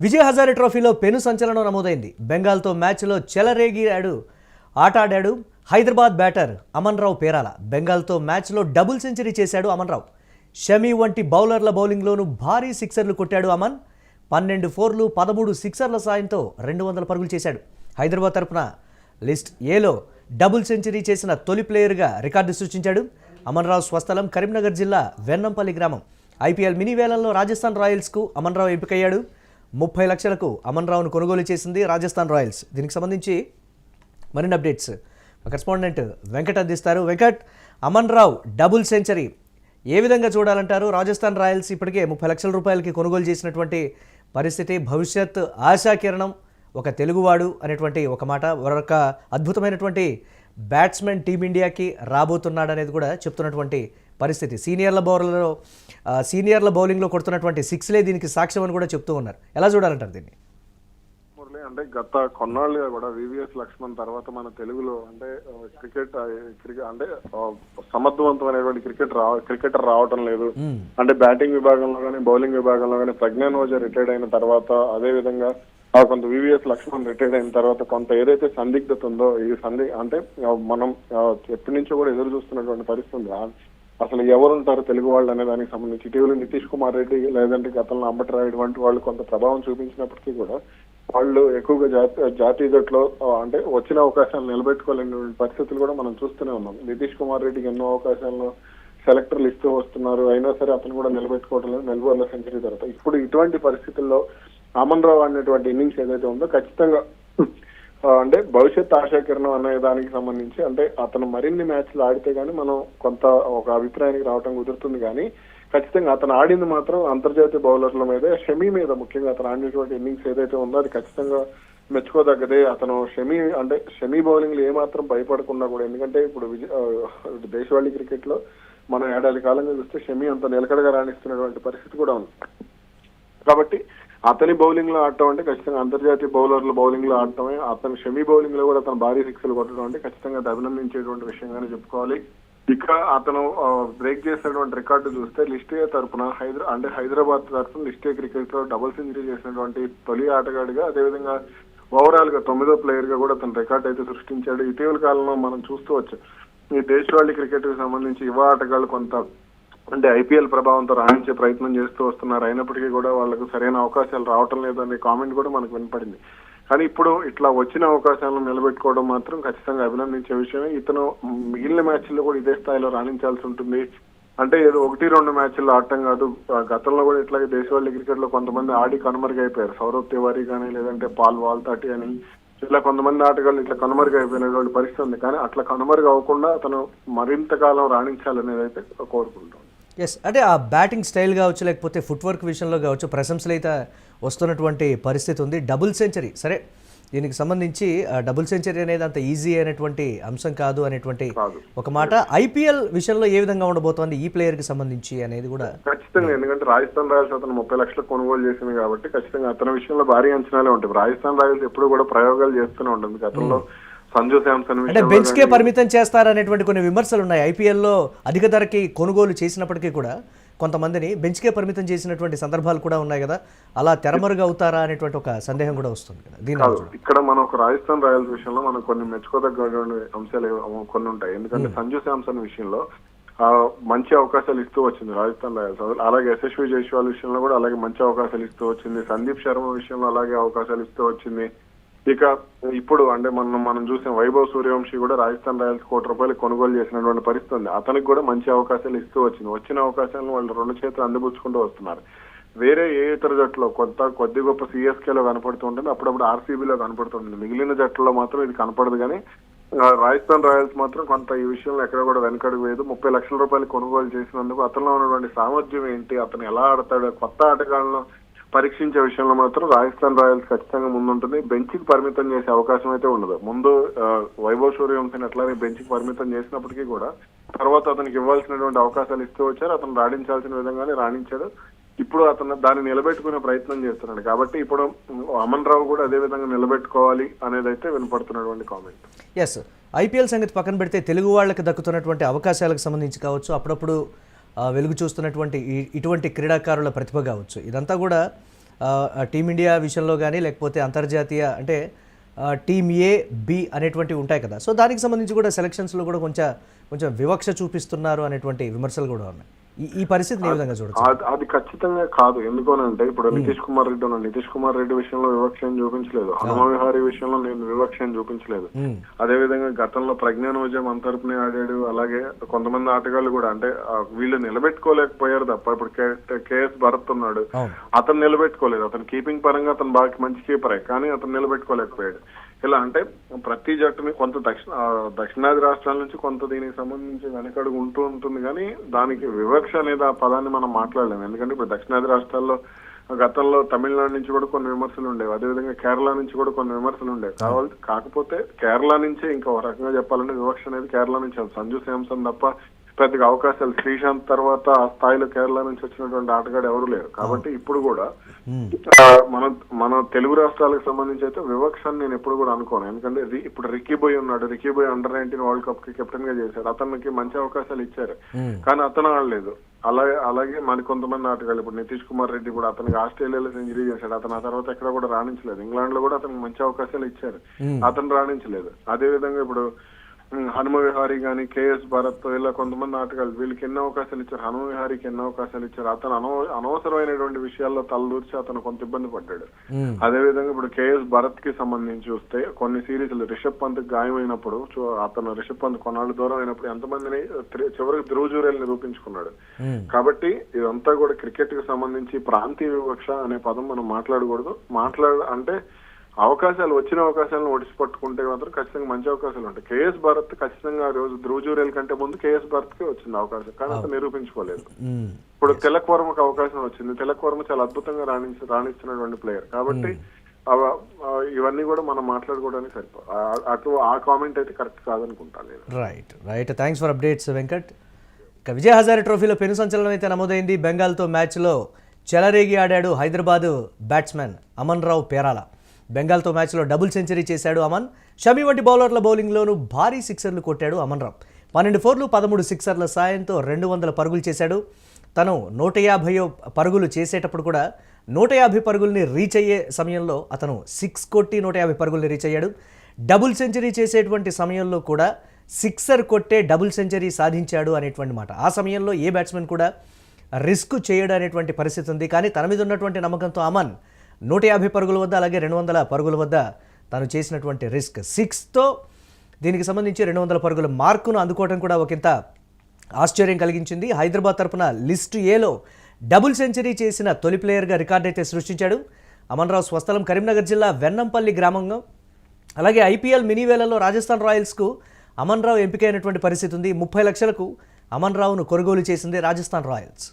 విజయ్ హజారే ట్రోఫీలో పెను సంచలనం నమోదైంది. బెంగాల్తో మ్యాచ్లో చెలరేగిరాడు ఆట ఆడాడు హైదరాబాద్ బ్యాటర్ అమన్ రావు పేరాల. బెంగాల్తో మ్యాచ్లో డబుల్ సెంచరీ చేశాడు అమన్ రావు. షమీ వంటి బౌలర్ల బౌలింగ్లోనూ భారీ సిక్సర్లు కొట్టాడు అమన్. 12 ఫోర్లు 13 సిక్సర్ల సాయంతో 200 పరుగులు చేశాడు. హైదరాబాద్ తరపున లిస్ట్ ఏలో డబుల్ సెంచరీ చేసిన తొలి ప్లేయర్గా రికార్డు సృష్టించాడు. అమన్ రావు స్వస్థలం కరీంనగర్ జిల్లా వెన్నంపల్లి గ్రామం. ఐపీఎల్ మినీ వేలంలో రాజస్థాన్ రాయల్స్కు అమన్ రావు ఎంపికయ్యాడు. 30 లక్షలకు అమన్ రావును కొనుగోలు చేసింది రాజస్థాన్ రాయల్స్. దీనికి సంబంధించి మరిన్ని అప్డేట్స్ కరెస్పాండెంట్ వెంకట్ అందిస్తారు. వెంకట్, అమన్ రావు డబుల్ సెంచరీ ఏ విధంగా చూడాలంటారు? రాజస్థాన్ రాయల్స్ ఇప్పటికే 30 లక్షల రూపాయలకి కొనుగోలు చేసినటువంటి పరిస్థితి. భవిష్యత్ ఆశాకిరణం ఒక తెలుగువాడు అనేటువంటి ఒక మాట, ఒక అద్భుతమైనటువంటి బ్యాట్స్మెన్ టీమిండియాకి రాబోతున్నాడనేది కూడా చెప్తున్నటువంటి పరిస్థితి. సీనియర్ల బౌలింగ్లో కొడుతున్నటువంటి సిక్స్లే దీనికి సాక్ష్యం అని కూడా చెప్తూ ఉన్నారు. ఎలా చూడాలంటారు దీన్ని? అంటే గత కొన్నాళ్ళుగా కూడా వివిఎస్ లక్ష్మణ్ తర్వాత మన తెలుగులో అంటే క్రికెట్ అంటే సమర్థవంతమైనటువంటి క్రికెటర్ రావటం లేదు. అంటే బ్యాటింగ్ విభాగంలో కానీ బౌలింగ్ విభాగంలో కానీ ప్రజ్ఞాన్ ఓజా రిటైర్డ్ అయిన తర్వాత, అదే విధంగా కొంత వివిఎస్ లక్ష్మణ్ రిటైర్డ్ అయిన తర్వాత కొంత ఏదైతే సందిగ్ధత ఉందో ఈ అంటే మనం ఎప్పటి నుంచో కూడా ఎదురు చూస్తున్నటువంటి పరిస్థితి. అసలు ఎవరుంటారు తెలుగు వాళ్ళు అనే దానికి సంబంధించి ఇటీవల నితీష్ కుమార్ రెడ్డి లేదంటే గతంలో అంబటరాయుడు వంటి వాళ్ళు కొంత ప్రభావం చూపించినప్పటికీ కూడా వాళ్ళు ఎక్కువగా జాతీయ జట్టులో అంటే వచ్చిన అవకాశాలు నిలబెట్టుకోలేని పరిస్థితులు కూడా మనం చూస్తూనే ఉన్నాం. నితీష్ కుమార్ రెడ్డికి ఎన్నో అవకాశాలను సెలెక్టర్లు ఇస్తూ వస్తున్నారు, అయినా సరే అతను కూడా నిలబెట్టుకోవడం లేదు. మెల్బోర్న్ సెంచరీ తర్వాత ఇప్పుడు ఇటువంటి పరిస్థితుల్లో అమన్ రావు అనేటువంటి ఇన్నింగ్స్ ఏదైతే ఉందో ఖచ్చితంగా అంటే భవిష్యత్ ఆశాకిరణం అనే దానికి సంబంధించి అంటే అతను మరిన్ని మ్యాచ్లు ఆడితే గానీ మనం కొంత ఒక అభిప్రాయానికి రావడం కుదురుతుంది. కానీ ఖచ్చితంగా అతను ఆడింది మాత్రం అంతర్జాతీయ బౌలర్ల మీద, షమీ మీద ముఖ్యంగా అతను ఆడినటువంటి ఇన్నింగ్స్ ఏదైతే ఉందో అది ఖచ్చితంగా మెచ్చుకోదగ్గదే. అతను షమీ బౌలింగ్ లో ఏమాత్రం భయపడకుండా కూడా, ఎందుకంటే ఇప్పుడు దేశవాళీ క్రికెట్ లో మనం ఏడాది కాలంగా చూస్తే షమీ అంత నిలకడగా రాణిస్తున్నటువంటి పరిస్థితి కూడా ఉంది. కాబట్టి అతని బౌలింగ్ లో ఆడటం అంటే ఖచ్చితంగా అంతర్జాతీయ బౌలర్ల బౌలింగ్ లో ఆడటమే. అతను షమీ బౌలింగ్ లో కూడా అతను భారీ సిక్స్లు కొట్టడం అంటే ఖచ్చితంగా అది అభినందించేటువంటి విషయంగానే చెప్పుకోవాలి. ఇక అతను బ్రేక్ చేసినటువంటి రికార్డు చూస్తే లిస్ట్ ఏ తరఫున హైదరాబాద్ తరఫున లిస్ట్ ఏ క్రికెట్ లో డబుల్ సెంచరీ చేసినటువంటి తొలి ఆటగాడిగా, అదేవిధంగా ఓవరాల్ గా 9వ ప్లేయర్ గా కూడా అతను రికార్డు అయితే సృష్టించాడు. ఇటీవల కాలంలో మనం చూస్తూ వచ్చాం ఈ దేశవాళీ క్రికెట్ కి సంబంధించి యువ ఆటగాళ్లు కొంత అంటే ఐపీఎల్ ప్రభావంతో రాణించే ప్రయత్నం చేస్తూ వస్తున్నారు. అయినప్పటికీ కూడా వాళ్ళకు సరైన అవకాశాలు రావటం లేదనే కామెంట్ కూడా మనకు వినపడింది. కానీ ఇప్పుడు ఇట్లా వచ్చిన అవకాశాలను నిలబెట్టుకోవడం మాత్రం ఖచ్చితంగా అభినందించే విషయమే. ఇతను మిగిలిన మ్యాచ్ల్లో కూడా ఇదే స్థాయిలో రాణించాల్సి ఉంటుంది. అంటే ఏదో 1-2 మ్యాచ్ల్లో ఆడటం కాదు. గతంలో కూడా ఇట్లాగే దేశవాళీ క్రికెట్ లో కొంతమంది ఆడి కనుమరుగైపోయారు. సౌరవ్ తివారీ కానీ లేదంటే పాల్ వాల్తాటి అని ఇట్లా కొంతమంది ఆటగాళ్ళు ఇట్లా కనుమరుగైపోయినటువంటి పరిస్థితి ఉంది. కానీ అట్లా కనుమరుగు అవ్వకుండా అతను మరింత కాలం రాణించాలనేది అయితే కోరుకుంటాం. ఎస్, అంటే ఆ బ్యాటింగ్ స్టైల్ కావచ్చు, లేకపోతే ఫుట్వర్క్ విషయంలో కావచ్చు, ప్రశంసలు అయితే వస్తున్నటువంటి పరిస్థితి ఉంది. డబుల్ సెంచరీ సరే, దీనికి సంబంధించి డబుల్ సెంచరీ అనేది అంత ఈజీ అయినటువంటి అంశం కాదు అనేటువంటి ఒక మాట. ఐపీఎల్ విషయంలో ఏ విధంగా ఉండబోతోంది ఈ ప్లేయర్ కి సంబంధించి అనేది కూడా ఖచ్చితంగా, ఎందుకంటే రాజస్థాన్ రాయల్స్ అతను 30 లక్షలకు కొనుగోలు చేసింది కాబట్టి ఖచ్చితంగా అతని విషయంలో భారీ అంచనాలే ఉంటాయి. రాజస్థాన్ రాయల్స్ ఎప్పుడు కూడా ప్రయోగాలు చేస్తూనే ఉంటుంది. గతంలో సంజు శాంసన్ అంటే బెంచ్ కే పరిమితం చేస్తారనేటువంటి కొన్ని విమర్శలు ఉన్నాయి. ఐపీఎల్లో అధిక ధరకి కొనుగోలు చేసినప్పటికీ కూడా కొంతమందిని బెంచ్ కే పరిమితం చేసినటువంటి సందర్భాలు కూడా ఉన్నాయి కదా, అలా తెరమరుగు అవుతారా అనేటువంటి ఒక సందేహం కూడా వస్తుంది కదా. దీని ఇక్కడ మనం ఒక రాజస్థాన్ రాయల్స్ విషయంలో మనం కొన్ని మెచ్చుకోదగ్గ అంశాలు కొన్ని ఉంటాయి. ఎందుకంటే సంజు శాంసన్ విషయంలో మంచి అవకాశాలు ఇస్తూ వచ్చింది రాజస్థాన్ రాయల్స్. అలాగే యశస్వి జైస్వాల్ విషయంలో కూడా అలాగే మంచి అవకాశాలు ఇస్తూ వచ్చింది. సందీప్ శర్మ విషయంలో అలాగే అవకాశాలు ఇస్తూ వచ్చింది. ఇక ఇప్పుడు అంటే మనం చూసిన వైభవ్ సూర్యవంశీ కూడా రాజస్థాన్ రాయల్స్ ₹1 కోటి కొనుగోలు చేసినటువంటి పరిస్థితి ఉంది. అతనికి కూడా మంచి అవకాశాలు ఇస్తూ వచ్చిన అవకాశాలను వాళ్ళు 2 చేతులు అందిపుచ్చుకుంటూ వస్తున్నారు. వేరే ఏ ఇతర జట్టులో కొద్ది గొప్ప సిఎస్కేలో కనపడుతుంటుంది, అప్పుడప్పుడు ఆర్సీబీలో కనపడుతుంటుంది. మిగిలిన జట్టులో మాత్రం ఇది కనపడదు. కానీ రాజస్థాన్ రాయల్స్ మాత్రం కొంత ఈ విషయంలో ఎక్కడ కూడా వెనకడుగు వేయదు. ₹30 లక్షల కొనుగోలు చేసినందుకు అతనిలో ఉన్నటువంటి సామర్థ్యం ఏంటి, అతను ఎలా ఆడతాడు, కొత్త ఆటగాళ్లను పరీక్షించే విషయంలో మాత్రం రాజస్థాన్ రాయల్స్ ఖచ్చితంగా ముందుంటుంది. బెంచ్ కి పరిమితం చేసే అవకాశం అయితే ఉండదు. ముందు వైభవ్ సూర్యవంశీని అట్లానే బెంచ్ కి పరిమితం చేసినప్పటికీ కూడా తర్వాత అతనికి ఇవ్వాల్సినటువంటి అవకాశాలు ఇస్తూ వచ్చారు. అతను రాణించాల్సిన విధంగానే రాణించాడు. ఇప్పుడు అతను దాన్ని నిలబెట్టుకునే ప్రయత్నం చేస్తున్నాడు. కాబట్టి ఇప్పుడు అమన్ రావు కూడా అదే విధంగా నిలబెట్టుకోవాలి అనేది అయితే వినపడుతున్నటువంటి కామెంట్. ఎస్, ఐపీఎల్ సంగతి పక్కన పెడితే తెలుగు వాళ్ళకి దక్కుతున్నటువంటి అవకాశాలకు సంబంధించి కావచ్చు, అప్పుడప్పుడు వెలుగు చూస్తున్నటువంటి ఇటువంటి క్రీడాకారుల ప్రతిభ కావచ్చు, ఇదంతా కూడా టీమిండియా విషయంలో కానీ లేకపోతే అంతర్జాతీయ అంటే టీమ్ ఏ బి అనేటువంటివి ఉంటాయి కదా, సో దానికి సంబంధించి కూడా సెలక్షన్స్లో కూడా కొంచెం వివక్ష చూపిస్తున్నారు అనేటువంటి విమర్శలు కూడా ఉన్నాయి. ఈ పరిస్థితిని ఏ విధంగా చూడొచ్చు? అది ఖచ్చితంగా కాదు. ఎందుకనంటే ఇప్పుడు నితీష్ కుమార్ రెడ్డి ఉన్నాడు. నితీష్ కుమార్ రెడ్డి విషయంలో వివక్ష చూపించలేదు. హనుమ విహారీ విషయంలో నేను వివక్ష చూపించలేదు. అదే విధంగా గతంలో ప్రజ్ఞానోజం మన తరపునే ఆడాడు. అలాగే కొంతమంది ఆటగాళ్ళు కూడా అంటే వీళ్ళు నిలబెట్టుకోలేకపోయారు తప్ప. ఇప్పుడు కేఎస్ భరత్ ఉన్నాడు, అతను నిలబెట్టుకోలేదు. అతను కీపింగ్ పరంగా అతను బాగా మంచి కీపరే, కానీ అతను నిలబెట్టుకోలేకపోయాడు. ఇలా అంటే ప్రతి జట్టుని కొంత దక్షిణాది రాష్ట్రాల నుంచి కొంత దీనికి సంబంధించి వెనకడుగు ఉంటూ ఉంటుంది, కానీ దానికి వివక్ష అనేది ఆ పదాన్ని మనం మాట్లాడలేము. ఎందుకంటే ఇప్పుడు దక్షిణాది రాష్ట్రాల్లో గతంలో తమిళనాడు నుంచి కూడా కొన్ని విమర్శలు ఉండేవి, అదేవిధంగా కేరళ నుంచి కూడా కొన్ని విమర్శలు ఉండేవి. కాకపోతే కేరళ నుంచే ఇంకా ఒక రకంగా చెప్పాలంటే వివక్ష అనేది కేరళ నుంచి సంజు శాంసన్ తప్ప పెద్దగా అవకాశాలు శ్రీశాంత్ తర్వాత ఆ స్థాయిలో కేరళ నుంచి వచ్చినటువంటి ఆటగాడు ఎవరు లేరు. కాబట్టి ఇప్పుడు కూడా మన తెలుగు రాష్ట్రాలకు సంబంధించి అయితే వివక్షను నేను ఎప్పుడు కూడా అనుకోను. ఎందుకంటే ఇప్పుడు రిక్కీ బాయ్ ఉన్నాడు. Ricky Bhui under nineteen world cup కి కెప్టెన్ గా చేశారు. అతనికి మంచి అవకాశాలు ఇచ్చారు, కానీ అతను ఆడలేదు. అలాగే మరి కొంతమంది ఆటగాళ్ళు ఇప్పుడు నితీష్ కుమార్ రెడ్డి కూడా అతనికి ఆస్ట్రేలియాలో సెంచరీ చేశాడు. అతను ఆ తర్వాత ఎక్కడ కూడా రాణించలేదు. ఇంగ్లాండ్ లో కూడా అతనికి మంచి అవకాశాలు ఇచ్చారు, అతను రాణించలేదు. అదే విధంగా ఇప్పుడు హనుమ విహారీ గాని కేఎస్ భరత్ ఇలా కొంతమంది ఆటగాళ్ళు వీళ్ళకి ఎన్నో అవకాశాలు ఇచ్చారు. హనుమ విహారీకి ఎన్నో అవకాశాలు ఇచ్చారు. అతను అనవసరమైనటువంటి విషయాల్లో తలదూర్చి అతను కొంత ఇబ్బంది పడ్డాడు. అదే విధంగా ఇప్పుడు కేఎస్ భరత్ కి సంబంధించి చూస్తే కొన్ని సిరీస్లు రిషబ్ పంత్ గాయమైనప్పుడు రిషబ్ పంత్ కొన్నాళ్ళు దూరం అయినప్పుడు ఎంతమందిని చివరికి ధ్రువ్ జురేల్ నిరూపించుకున్నాడు. కాబట్టి ఇదంతా కూడా క్రికెట్ కి సంబంధించి ప్రాంతీయ వివక్ష అనే పదం మనం మాట్లాడకూడదు. అంటే అవకాశాలు వచ్చిన అవకాశాలను ఒడిసి పట్టుకుంటే మాత్రం ఖచ్చితంగా మంచి అవకాశాలు ఉంటాయి. కేఎస్ భరత్ ఖచ్చితంగా ఆ రోజు ధ్రువ్ జురేల్ కంటే ముందు కేఎస్ భరత్ కి వచ్చింది అవకాశం, కానీ అతను నిరూపించుకోలేదు. ఇప్పుడు తిలక్ వర్మకు అవకాశం వచ్చింది. తిలక్ వర్మ చాలా అద్భుతంగా రాణిస్తున్నటువంటి ప్లేయర్. కాబట్టి ఇవన్నీ కూడా మనం మాట్లాడుకోవడానికి సరిపో ఆ కామెంట్ అయితే కరెక్ట్ కాదనుకుంటాను నేను. Right thanks for updates Venkat. ఇక విజయ్ హజారే ట్రోఫీలో పెను సంచలనం అయితే నమోదైంది. బెంగాల్తో మ్యాచ్లో చెలరేగి ఆడాడు హైదరాబాద్ బ్యాట్స్మెన్ అమన్ రావు పేరాల. బెంగాల్తో మ్యాచ్లో డబుల్ సెంచరీ చేశాడు అమన్. షమి వంటి బౌలర్ల బౌలింగ్లోనూ భారీ సిక్సర్లు కొట్టాడు అమన్ రావు. 12 ఫోర్లు 13 సిక్సర్ల సాయంతో 200 పరుగులు చేశాడు. తను 150 పరుగులు చేసేటప్పుడు కూడా 150 పరుగుల్ని రీచ్ అయ్యే సమయంలో అతను 6 కొట్టి 150 పరుగుల్ని రీచ్ అయ్యాడు. డబుల్ సెంచరీ చేసేటువంటి సమయంలో కూడా సిక్సర్ కొట్టే డబుల్ సెంచరీ సాధించాడు అనేటువంటి మాట. ఆ సమయంలో ఏ బ్యాట్స్మెన్ కూడా రిస్క్ చేయడం అనేటువంటి పరిస్థితి ఉంది. కానీ తన మీద ఉన్నటువంటి నమ్మకంతో అమన్ 150 పరుగుల వద్ద అలాగే 200 పరుగుల వద్ద తను చేసినటువంటి రిస్క్ 6తో దీనికి సంబంధించి 200 పరుగుల మార్కును అందుకోవడం కూడా ఒకంత ఆశ్చర్యం కలిగించింది. హైదరాబాద్ తరపున లిస్ట్ ఏలో డబుల్ సెంచరీ చేసిన తొలి ప్లేయర్గా రికార్డు అయితే సృష్టించాడు. అమన్ రావు స్వస్థలం కరీంనగర్ జిల్లా వెన్నంపల్లి గ్రామంలో. అలాగే ఐపీఎల్ మినీవేలలో రాజస్థాన్ రాయల్స్కు అమన్ రావు ఎంపికైనటువంటి పరిస్థితి ఉంది. 30 లక్షలకు అమన్ రావును కొనుగోలు చేసింది రాజస్థాన్ రాయల్స్.